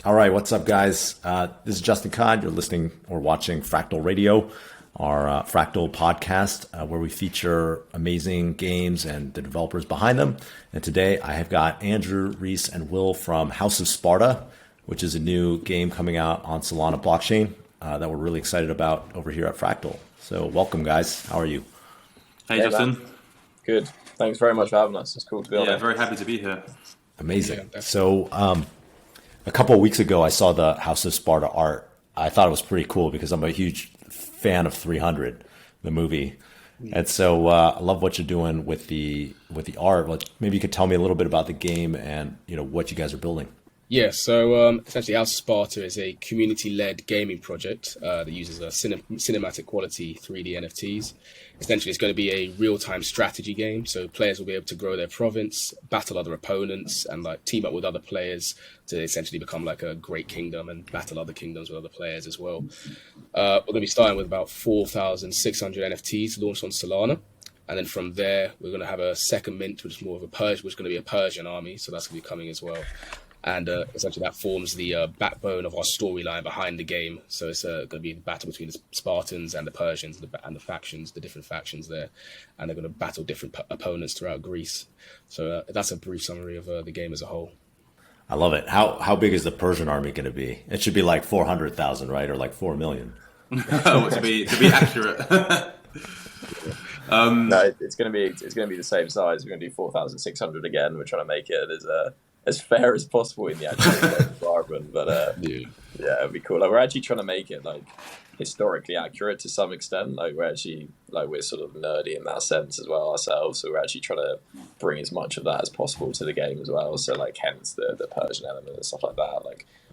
All right, what's up, guys? This is Justin Kahn. You're listening or watching Fractal Radio, our Fractal podcast, where we feature amazing games and the developers behind them. And today I have got Andrew, Reese, and Will from House of Sparta, which is a new game coming out on Solana blockchain that we're really excited about over here at Fractal. So welcome, guys. How are you? Hey, Justin. Man. Good. Thanks very much for having us. It's cool to be on Yeah, here. very happy to be here. Amazing. So a couple of weeks ago, I saw the House of Sparta art. I thought it was pretty cool because I'm a huge fan of 300, the movie. And so I love what you're doing with the art. Maybe you could tell me a little bit about the game and what you guys are building. Yeah, so essentially House of Sparta is a community-led gaming project that uses cinematic quality 3D NFTs. Essentially, it's going to be a real-time strategy game, so players will be able to grow their province, battle other opponents, and team up with other players to essentially become like a great kingdom and battle other kingdoms with other players as well. We're going to be starting with about 4,600 NFTs launched on Solana. And then from there, we're going to have a second mint, which is more of which is going to be a Persian army, so that's going to be coming as well. And essentially that forms the backbone of our storyline behind the game. So it's going to be a battle between the Spartans and the Persians and the factions, the different factions there. And they're going to battle different opponents throughout Greece. So that's a brief summary of the game as a whole. I love it. How big is the Persian army going to be? It should be like 400,000, right? Or like 4 million. to be accurate. No, it's going to be the same size. We're going to do 4,600 again. We're trying to make it as fair as possible in the actual environment, but yeah, it'd be cool. We're actually trying to make it historically accurate to some extent. We're sort of nerdy in that sense as well ourselves. So we're actually trying to bring as much of that as possible to the game as well. So hence the Persian element and stuff like that.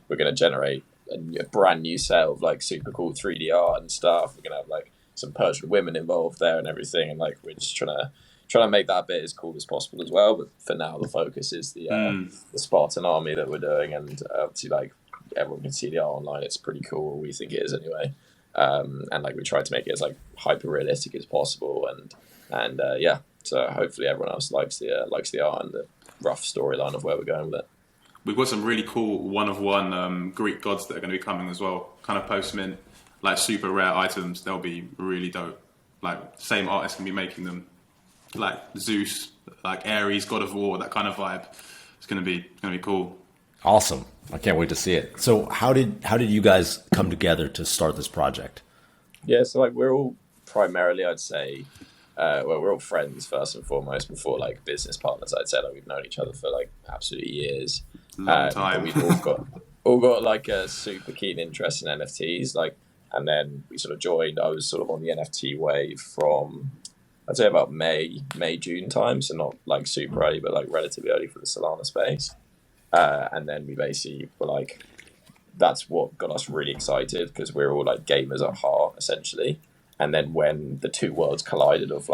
We're going to generate a brand new set of super cool 3D art and stuff. We're going to have some Persian women involved there and everything, and we're just trying to make that bit as cool as possible as well. But for now, the focus is the Spartan army that we're doing, and obviously everyone can see the art online. It's pretty cool. We think it is anyway. And we try to make it as hyper realistic as possible, and yeah. So hopefully everyone else likes the art and the rough storyline of where we're going with it. We've got some really cool one-of-one Greek gods that are going to be coming as well. Kind of post-mint, super rare items. They'll be really dope. Same artist can be making them. Zeus, Ares, God of War, that kind of vibe. It's gonna be cool. Awesome! I can't wait to see it. So, how did you guys come together to start this project? Yeah, so we're all primarily, I'd say, we're all friends first and foremost before business partners. I'd say we've known each other for absolute years. Long time. We've all got a super keen interest in NFTs. And then we sort of joined. I was sort of on the NFT wave from, I'd say, about May, June time. So not super early, but relatively early for the Solana space. And then we basically were that's what got us really excited because we're all gamers at heart, essentially. And then when the two worlds collided of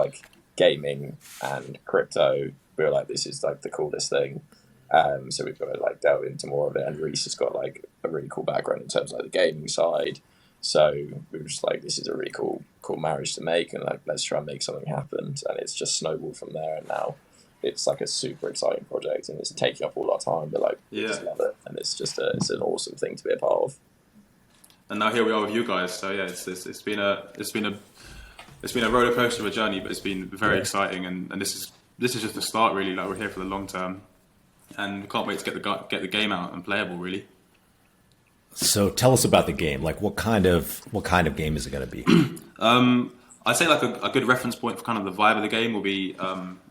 gaming and crypto, we were this is the coolest thing. So we've got to delve into more of it. And Reese has got a really cool background in terms of the gaming side. So we were just this is a really cool marriage to make, and let's try and make something happen. And it's just snowballed from there, and now it's a super exciting project, and it's taking up all our time, but we just love it, and it's just it's an awesome thing to be a part of. And now here we are with you guys. So yeah, it's been a roller coaster of a journey, but it's been very exciting, and this is just the start really. We're here for the long term, and we can't wait to get the game out and playable really. So tell us about the game. What kind of game is it going to be? I'd say a good reference point for kind of the vibe of the game will be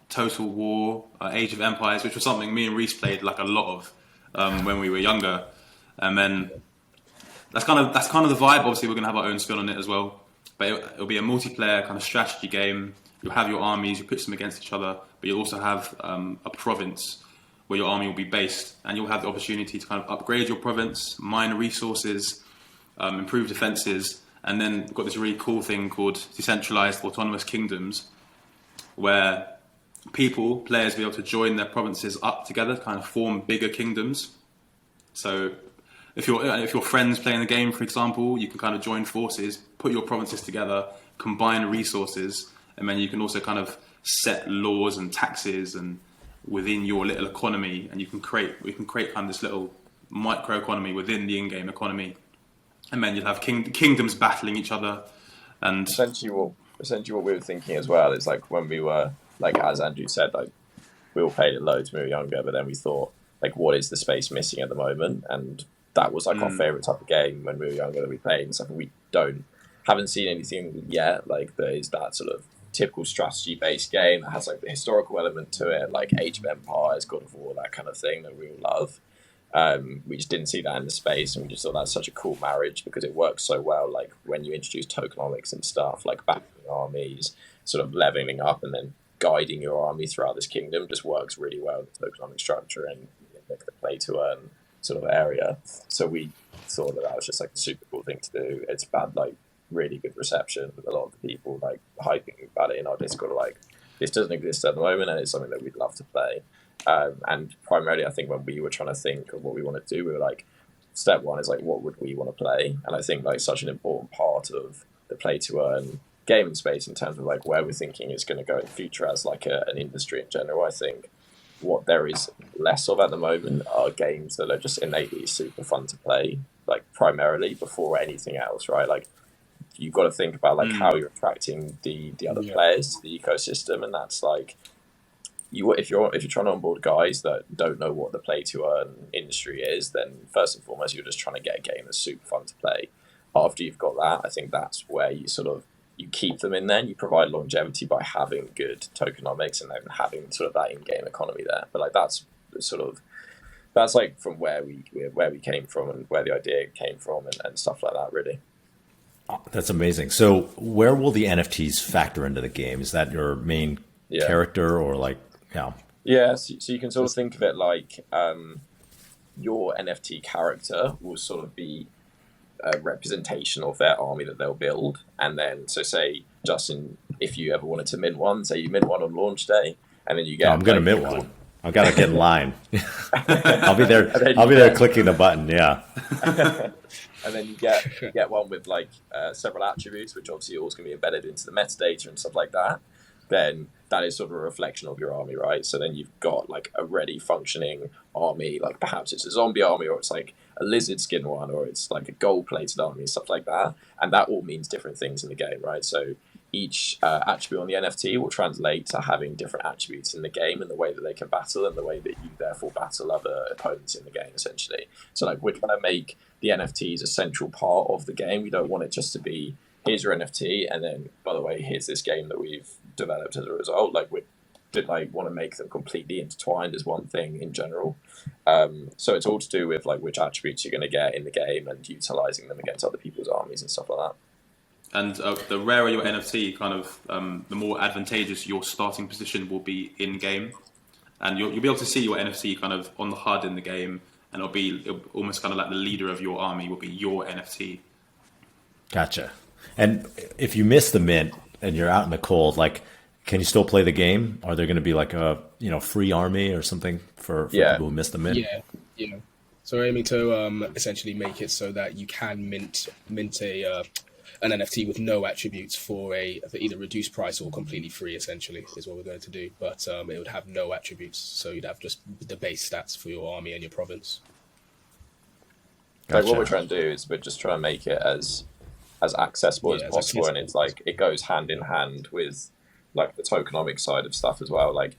Total War, Age of Empires, which was something me and Reese played a lot of when we were younger, and then that's kind of the vibe. Obviously, we're going to have our own spin on it as well, but it'll be a multiplayer kind of strategy game. You'll have your armies, you pitch them against each other, but you'll also have a province where your army will be based, and you'll have the opportunity to kind of upgrade your province, mine resources, improve defenses, and then we've got this really cool thing called decentralized autonomous kingdoms, where players will be able to join their provinces up together, kind of form bigger kingdoms. So if your friends playing the game, for example, you can kind of join forces, put your provinces together, combine resources, and then you can also kind of set laws and taxes and within your little economy, and we can create kind of this little microeconomy within the in-game economy, and then you'd have kingdoms battling each other. And essentially what we were thinking as well is like when we were like, as Andrew said, like we all played it loads when we were younger, but then we thought like, what is the space missing at the moment? And that was like our favorite type of game when we were younger that we played and stuff. And we haven't seen anything yet like there is that sort of typical strategy based game that has like the historical element to it, like Age of Empires, God of War, that kind of thing that we all love. We just didn't see that in the space, and we just thought that's such a cool marriage because it works so well. Like when you introduce tokenomics and stuff, like backing armies, sort of leveling up, and then guiding your army throughout this kingdom just works really well with the tokenomic structure and like the play to earn sort of area. So we thought that was just like a super cool thing to do. It's had like really good reception with a lot of the people like hyping about it in our Discord. Like this doesn't exist at the moment, and it's something that we'd love to play. And primarily, I think when we were trying to think of what we want to do, we were like, step one is like, what would we want to play? And I think like such an important part of the play to earn gaming space in terms of like where we're thinking is going to go in the future as like an industry in general. I think what there is less of at the moment are games that are just innately super fun to play, like primarily before anything else, right? Like you've got to think about like how you're attracting the other players to the ecosystem, and that's like if you're trying to onboard guys that don't know what the play to earn industry is, then first and foremost you're just trying to get a game that's super fun to play. After you've got that, I think that's where you sort of you keep them in there and you provide longevity by having good tokenomics and then having sort of that in-game economy there. But like that's like from where we came from and where the idea came from and stuff like that, really. That's amazing. So where will the NFTs factor into the game? Is that your main character or like, Yeah, so you can sort of think of it like your NFT character will sort of be a representation of their army that they'll build. And then, so say, Justin, if you ever wanted to mint one, say you mint one on launch day, and then you get... I'm going to mint one. I've got to get in line. I'll be there clicking the button, yeah. And then you get one with like several attributes, which obviously are always going to be embedded into the metadata and stuff like that. Then that is sort of a reflection of your army, right? So then you've got like a ready functioning army, like perhaps it's a zombie army or it's like a lizard skin one or it's like a gold plated army, stuff like that. And that all means different things in the game, right? So each attribute on the NFT will translate to having different attributes in the game and the way that they can battle and the way that you therefore battle other opponents in the game, essentially. So like we're trying to make the NFTs a central part of the game. We don't want it just to be, here's your NFT, and then, by the way, here's this game that we've developed as a result. Like we want to make them completely intertwined as one thing in general. So it's all to do with like which attributes you're going to get in the game and utilizing them against other people's armies and stuff like that. And the rarer your NFT, kind of the more advantageous your starting position will be in game, and you'll be able to see your NFT kind of on the HUD in the game, and it'll almost kind of like the leader of your army will be your NFT. Gotcha. And if you miss the mint and you're out in the cold, like, can you still play the game? Are there going to be like a free army or something for people who miss the mint? Yeah. So we're aiming to essentially make it so that you can mint an NFT with no attributes for either reduced price or completely free, essentially, is what we're going to do. But it would have no attributes, so you'd have just the base stats for your army and your province. Gotcha. Like what we're trying to do is we're just trying to make it as accessible as possible, and it's like it goes hand in hand with like the tokenomic side of stuff as well. Like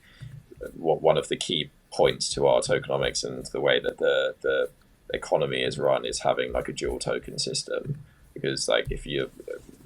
one of the key points to our tokenomics and the way that the economy is run is having like a dual token system. Because like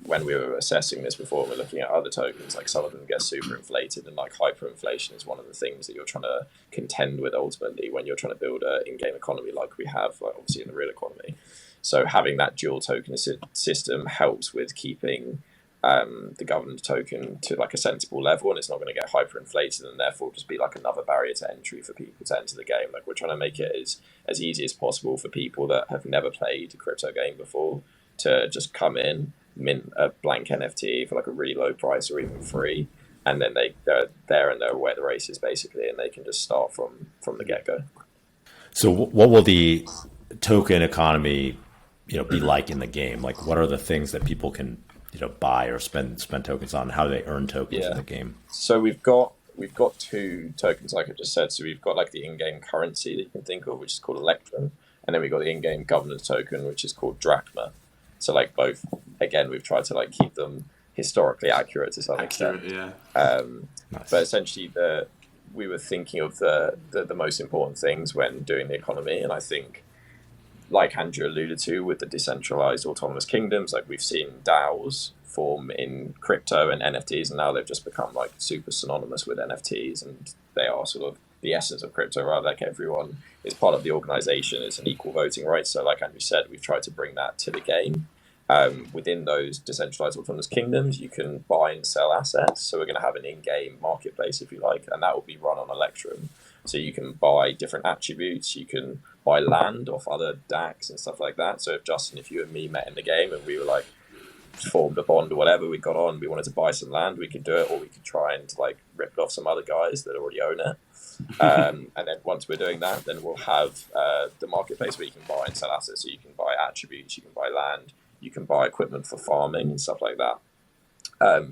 when we were assessing this before, we're looking at other tokens, like some of them get super inflated, and like hyperinflation is one of the things that you're trying to contend with ultimately when you're trying to build an in-game economy like we have, like obviously in the real economy. So having that dual token system helps with keeping the government token to like a sensible level, and it's not going to get hyperinflated and therefore just be like another barrier to entry for people to enter the game. Like we're trying to make it as easy as possible for people that have never played a crypto game before to just come in, mint a blank NFT for like a really low price or even free, and then they're there and they're aware the race is basically, and they can just start from the get-go. So what will the token economy be like in the game? Like what are the things that people can buy or spend tokens on? How do they earn tokens in the game? So we've got two tokens like I just said. So we've got like the in-game currency that you can think of, which is called Electrum. and then we've got the in-game governance token, which is called drachma. So like both, again, we've tried to like keep them historically accurate to some extent. Yeah. But essentially, we were thinking of the most important things when doing the economy, and I think, like Andrew alluded to, with the decentralized autonomous kingdoms, like we've seen DAOs form in crypto and NFTs, and now they've just become like super synonymous with NFTs, and they are sort of the essence of crypto, right? Like everyone is part of the organization, it's an equal voting right. So like Andrew said, we've tried to bring that to the game. Within those decentralized autonomous kingdoms, you can buy and sell assets. So we're going to have an in-game marketplace, if you like, and that will be run on Electrum. So you can buy different attributes, you can buy land off other DACs and stuff like that. So if you and me met in the game and we were like, formed a bond or whatever, we got on, we wanted to buy some land, we could do it, or we could try and like rip it off some other guys that already own it. And then once we're doing that, then we'll have the marketplace where you can buy and sell assets. So you can buy attributes, you can buy land, you can buy equipment for farming and stuff like that.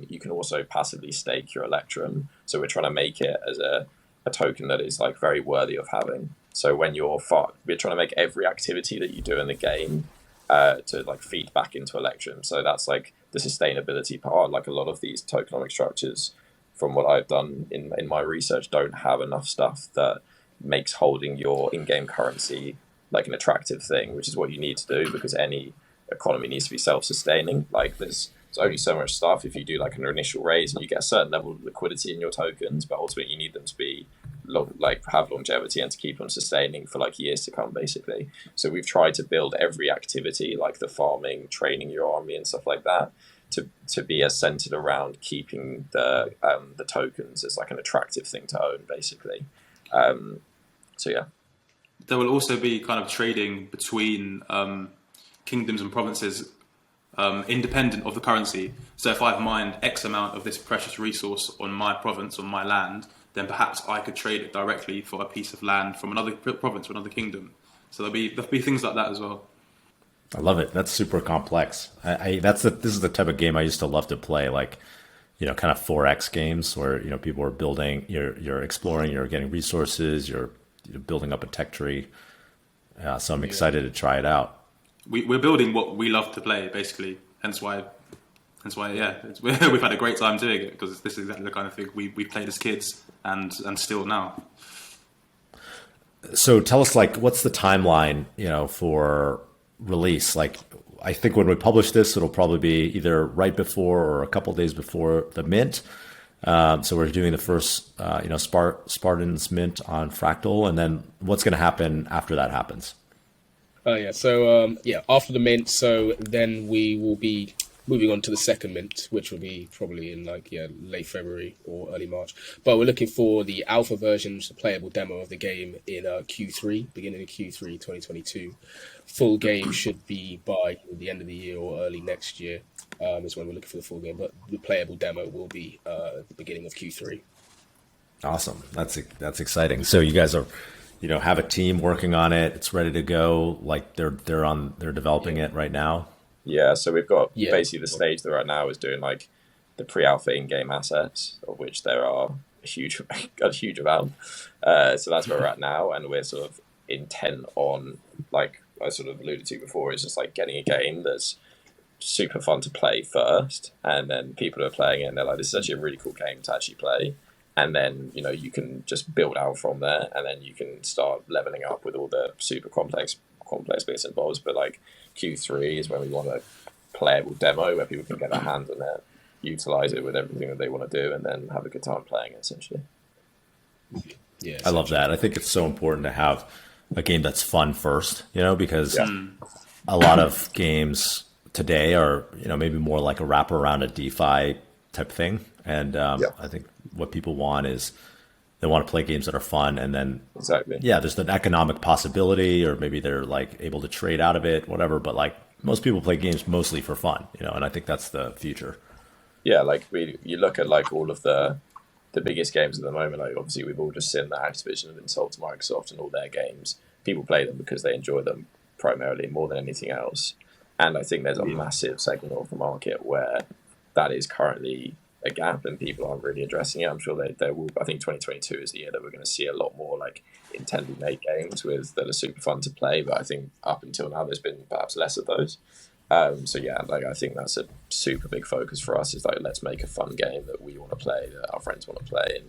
You can also passively stake your Electrum. So we're trying to make it as a token that is like very worthy of having. So when we're trying to make every activity that you do in the game to like feed back into Electrum. So that's like the sustainability part. Like a lot of these tokenomic structures, from what I've done in my research, don't have enough stuff that makes holding your in-game currency like an attractive thing, which is what you need to do, because any economy needs to be self-sustaining. Like there's only so much stuff. If you do like an initial raise and you get a certain level of liquidity in your tokens, but ultimately you need them to be have longevity and to keep them sustaining for like years to come, basically. So we've tried to build every activity, like the farming, training your army and stuff like that, to be as centered around keeping the tokens as like an attractive thing to own, basically. So yeah, there will also be kind of trading between kingdoms and provinces independent of the currency. So if I've mined X amount of this precious resource on my province, on my land, then perhaps I could trade it directly for a piece of land from another province or another kingdom. So there'll be things like that as well. I love it. That's super complex. This is the type of game I used to love to play, like, kind of 4X games where, people are building, you're exploring, you're getting resources, you're building up a tech tree. So I'm excited to try it out. We're building what we love to play, basically. Hence why, yeah, we've had a great time doing it, because this is exactly the kind of thing we played as kids and still now. So tell us, like, what's the timeline, for release? Like, I think when we publish this, it'll probably be either right before or a couple of days before the mint. So we're doing the first, Spartan's mint on Fractal, and then what's going to happen after that happens? After the mint, so then we will be moving on to the second mint, which will be probably in late February or early March. But we're looking for the alpha version, which is a playable demo of the game in Q3, beginning of Q3 2022. Full game should be by the end of the year or early next year is when we're looking for the full game. But the playable demo will be at the beginning of Q3. Awesome. That's exciting. So you guys are, have a team working on it. It's ready to go. Like they're developing it right now. Yeah, so we've got basically the stage that right now is doing like the pre-alpha in-game assets, of which there are a huge amount. So that's where we're at now, and we're sort of intent on, like I sort of alluded to before, is just like getting a game that's super fun to play first, and then people are playing it and they're like, this is actually a really cool game to actually play. And then, you can just build out from there, and then you can start leveling up with all the super complex bits and bobs. But like Q3 is when we want a playable demo where people can get their hands on it, utilize it with everything that they want to do, and then have a good time playing it, essentially. Yeah, I love that. I think it's so important to have a game that's fun first, because a lot of games today are, maybe more like a wrapper around a DeFi type thing. And I think what people want is they want to play games that are fun, and then there's an economic possibility, or maybe they're like able to trade out of it, whatever. But like most people play games mostly for fun, and I think that's the future. Yeah, like you look at like all of the biggest games at the moment. Like obviously we've all just seen that Activision have been sold to Microsoft, and all their games, people play them because they enjoy them primarily more than anything else. And I think there's a massive segment of the market where that is currently a gap and people aren't really addressing it. I'm sure they will. I think 2022 is the year that we're going to see a lot more like intently made games that are super fun to play. But I think up until now, there's been perhaps less of those. So yeah, like I think that's a super big focus for us. Is like, let's make a fun game that we want to play, that our friends want to play,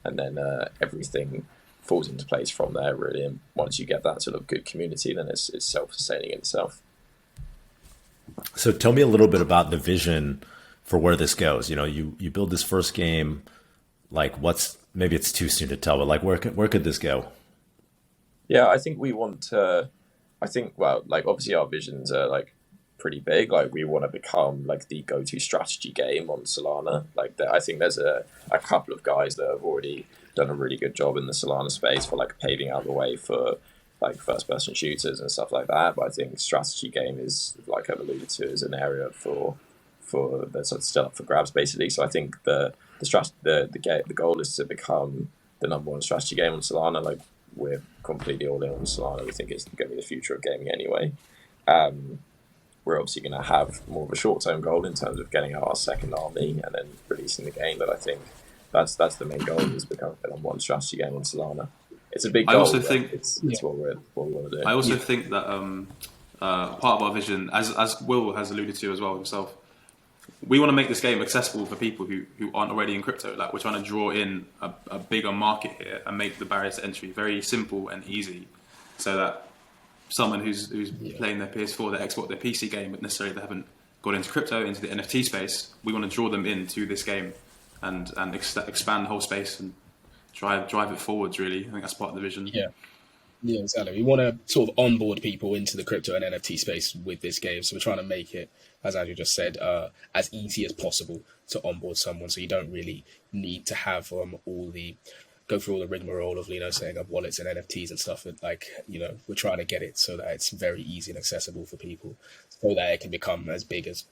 and then everything falls into place from there, really. And once you get that sort of good community, then it's self-sustaining in itself. So tell me a little bit about the vision for where this goes. You know, you build this first game, like maybe it's too soon to tell, but like where could this go? Yeah, I think we want to, well, like obviously our visions are like pretty big. Like we want to become like the go-to strategy game on Solana. Like I think there's a couple of guys that have already done a really good job in the Solana space for like paving out the way for like first-person shooters and stuff like that. But I think strategy game is, like I've alluded to, is an area for that's still up for grabs basically. So I think the goal is to become the number one strategy game on Solana. Like we're completely all in on Solana. We think it's going to be the future of gaming anyway. We're obviously going to have more of a short-term goal in terms of getting out our second army and then releasing the game. But I think that's the main goal, is become the number one strategy game on Solana. It's a big goal. I also think it's what we want to do. I also think that part of our vision, as Will has alluded to as well himself, we want to make this game accessible for people who aren't already in crypto. Like we're trying to draw in a bigger market here and make the barriers to entry very simple and easy, so that someone who's playing their PS4, their Xbox, their PC game, but necessarily they haven't got into crypto, into the NFT space, we want to draw them into this game and expand the whole space and drive it forwards, really. I think that's part of the vision. Yeah, exactly. We want to sort of onboard people into the crypto and NFT space with this game. So we're trying to make it, as Andrew just said, as easy as possible to onboard someone. So you don't really need to have go through all the rigmarole of, setting up wallets and NFTs and stuff. Like, we're trying to get it so that it's very easy and accessible for people, so that it can become as big as,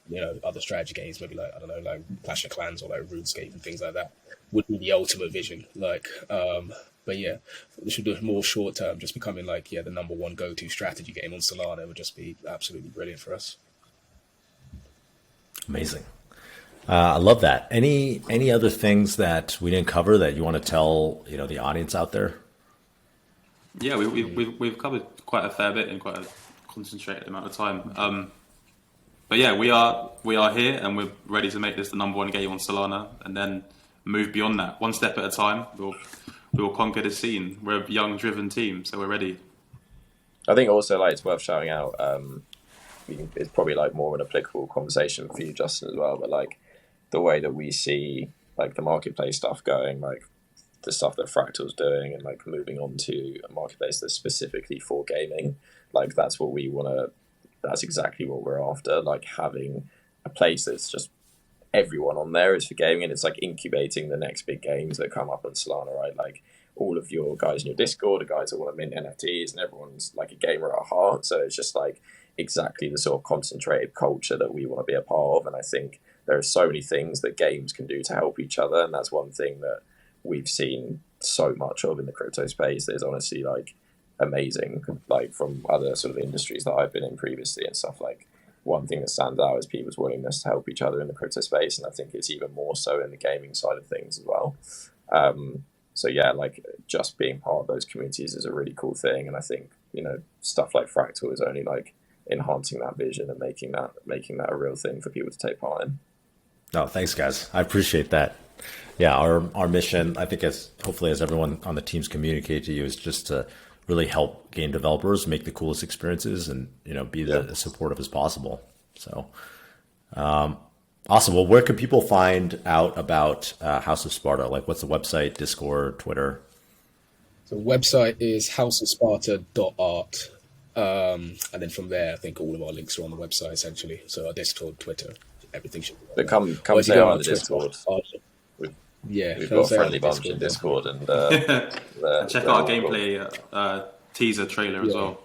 other strategy games, maybe like, I don't know, like Clash of Clans or like RuneScape and things like that would be the ultimate vision. Like, but yeah, we should do it more short term, just becoming like, the number one go-to strategy game on Solana would just be absolutely brilliant for us. Amazing. I love that. Any other things that we didn't cover that you want to tell, the audience out there? Yeah, we've covered quite a fair bit in quite a concentrated amount of time. But yeah, we are here and we're ready to make this the number one game on Solana and then move beyond that, one step at a time. We will conquer the scene. We're a young, driven team, so we're ready. I think also like it's worth shouting out. It's probably like more of an applicable conversation for you, Justin, as well. But like the way that we see like the marketplace stuff going, like the stuff that Fractal's doing, and like moving on to a marketplace that's specifically for gaming. Like that's what we want to. That's exactly what we're after. Like having a place that's just everyone on there is for gaming, and it's like incubating the next big games that come up on Solana, right? Like all of your guys in your Discord are guys that want to mint NFTs, and everyone's like a gamer at heart. So it's just like exactly the sort of concentrated culture that we want to be a part of. And I think there are so many things that games can do to help each other, and that's one thing that we've seen so much of in the crypto space. Is honestly like amazing, like from other sort of industries that I've been in previously and stuff. Like one thing that stands out is people's willingness to help each other in the crypto space, and I think it's even more so in the gaming side of things as well. So yeah, like just being part of those communities is a really cool thing, and I think stuff like Fractal is only like enhancing that vision and making that a real thing for people to take part in. No, thanks guys. I appreciate that. Yeah, our mission, I think, hopefully as everyone on the teams communicate to you, is just to really help game developers make the coolest experiences and be as supportive as possible. So awesome. Well, where can people find out about House of Sparta? Like what's the website, Discord, Twitter? So the website is houseofsparta.art. And then from there, I think all of our links are on the website essentially. So our Discord, Twitter, everything should be. But come say on the Discord. We've got a friendly bunch in Discord, and check out our gameplay teaser trailer as well.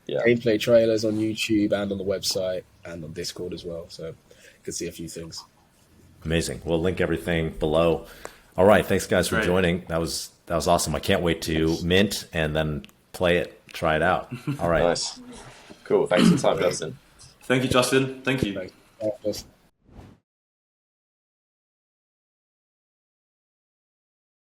Yeah, gameplay trailers on YouTube and on the website and on Discord as well. So you can see a few things. Amazing. We'll link everything below. All right, thanks guys for joining. That was awesome. I can't wait to mint and then play it. Try it out. All right. Nice. Cool. Thanks for the time, Justin. Thank you, Justin. Thank you. Thanks.